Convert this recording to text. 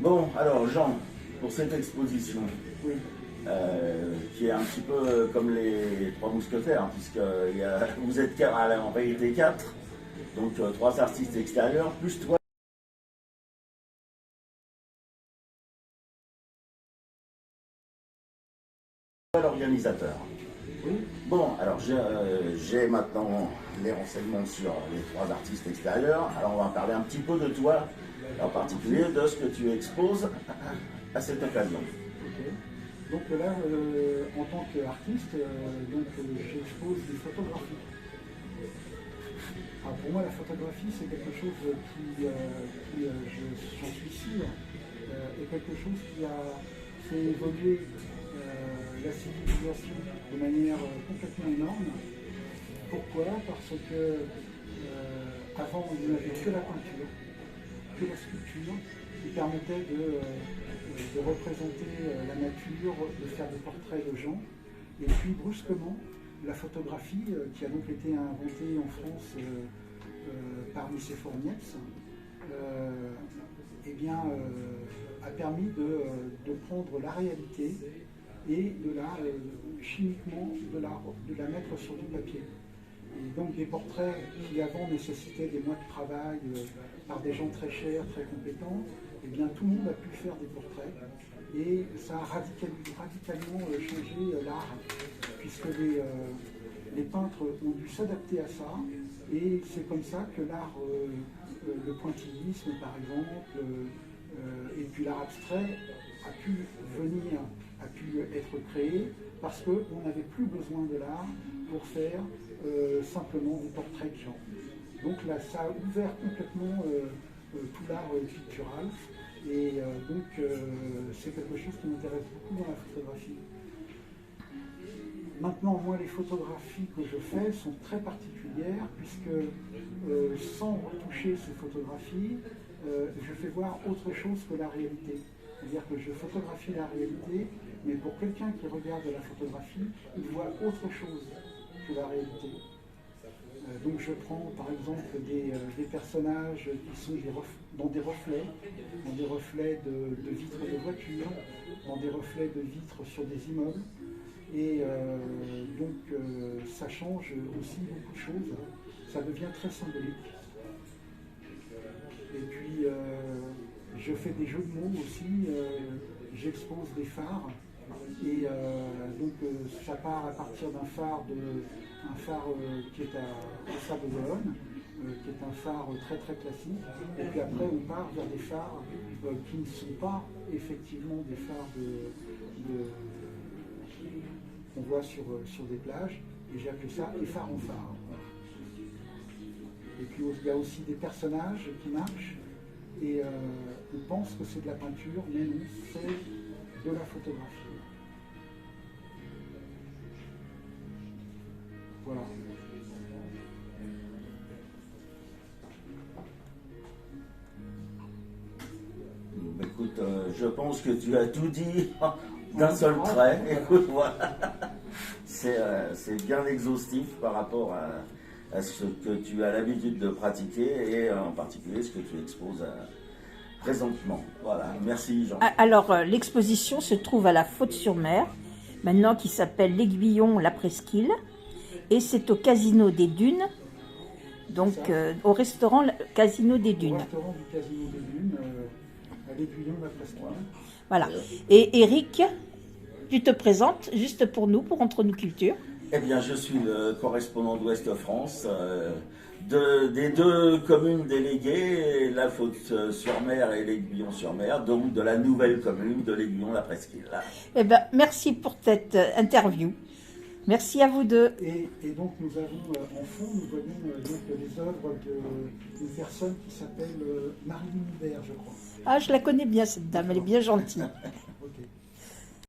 Bon, alors Jean, pour cette exposition, Oui. qui est un petit peu comme les Trois Mousquetaires, puisque vous êtes en réalité quatre, donc trois artistes extérieurs, plus toi, l'organisateur. Oui. Bon, alors j'ai maintenant les renseignements sur les trois artistes extérieurs. Alors on va parler un petit peu de toi, en particulier de ce que tu exposes à cette occasion. Ok. Donc là, en tant qu'artiste, j'expose des photographies. Alors pour moi, la photographie, c'est quelque chose j'en suis sûr, est quelque chose qui a fait évoluer la civilisation de manière complètement énorme. Pourquoi? Parce que avant, il n'y avait que la peinture, que la sculpture, qui permettait de représenter la nature, de faire des portraits de gens. Et puis brusquement, la photographie, qui a donc été inventée en France par Nicéphore Niepce, a permis de prendre la réalité et chimiquement de la mettre sur du papier. Et donc des portraits qui avant nécessitaient des mois de travail par des gens très chers, très compétents, eh bien tout le monde a pu faire des portraits et ça a radicalement changé l'art, puisque les peintres ont dû s'adapter à ça, et c'est comme ça que l'art, le pointillisme par exemple, et puis l'art abstrait a pu être créé parce qu'on n'avait plus besoin de l'art pour faire simplement des portraits de gens. Donc là, ça a ouvert complètement tout l'art pictural, et c'est quelque chose qui m'intéresse beaucoup dans la photographie. Maintenant, moi, les photographies que je fais sont très particulières, puisque sans retoucher ces photographies, je fais voir autre chose que la réalité. C'est-à-dire que je photographie la réalité, mais pour quelqu'un qui regarde la photographie, il voit autre chose que la réalité. Donc je prends par exemple des personnages qui sont dans des reflets de vitres de voitures, dans des reflets de vitres sur des immeubles. Et ça change aussi beaucoup de choses, ça devient très symbolique. Et puis je fais des jeux de mots aussi, j'expose des phares, et ça part à partir d'un phare qui est à Sable-d'Olonne, qui est un phare très très classique, et puis après on part vers des phares qui ne sont pas effectivement des phares qu'on voit sur des plages, et j'ai appelé ça les phares en phare. Et puis il y a aussi des personnages qui marchent, et on pense que c'est de la peinture, mais non, c'est de la photographie. Voilà. Écoute, je pense que tu as tout dit d'un seul trait. Écoute, voilà. C'est bien exhaustif par rapport à ce que tu as l'habitude de pratiquer, et en particulier ce que tu exposes présentement. Voilà, merci Jean. Alors, l'exposition se trouve à la Faute-sur-Mer, maintenant qui s'appelle l'Aiguillon, la Presqu'île, et c'est au Casino des Dunes, donc au restaurant Casino des Dunes. Au restaurant du Casino des Dunes, à l'Aiguillon, la Presqu'île. Voilà. Et Eric, tu te présentes juste pour nous, pour Entre nous Culture. Eh bien, je suis le correspondant d'Ouest France, des deux communes déléguées, la Faute-sur-Mer et l'Aiguillon-sur-Mer, donc de la nouvelle commune de l'Aiguillon-la-Presqu'île. Eh bien, merci pour cette interview. Merci à vous deux. Et donc nous avons en fond, nous voyons les œuvres d'une personne qui s'appelle Marie-Line Hubert, je crois. Ah, je la connais bien cette dame, elle est bien gentille.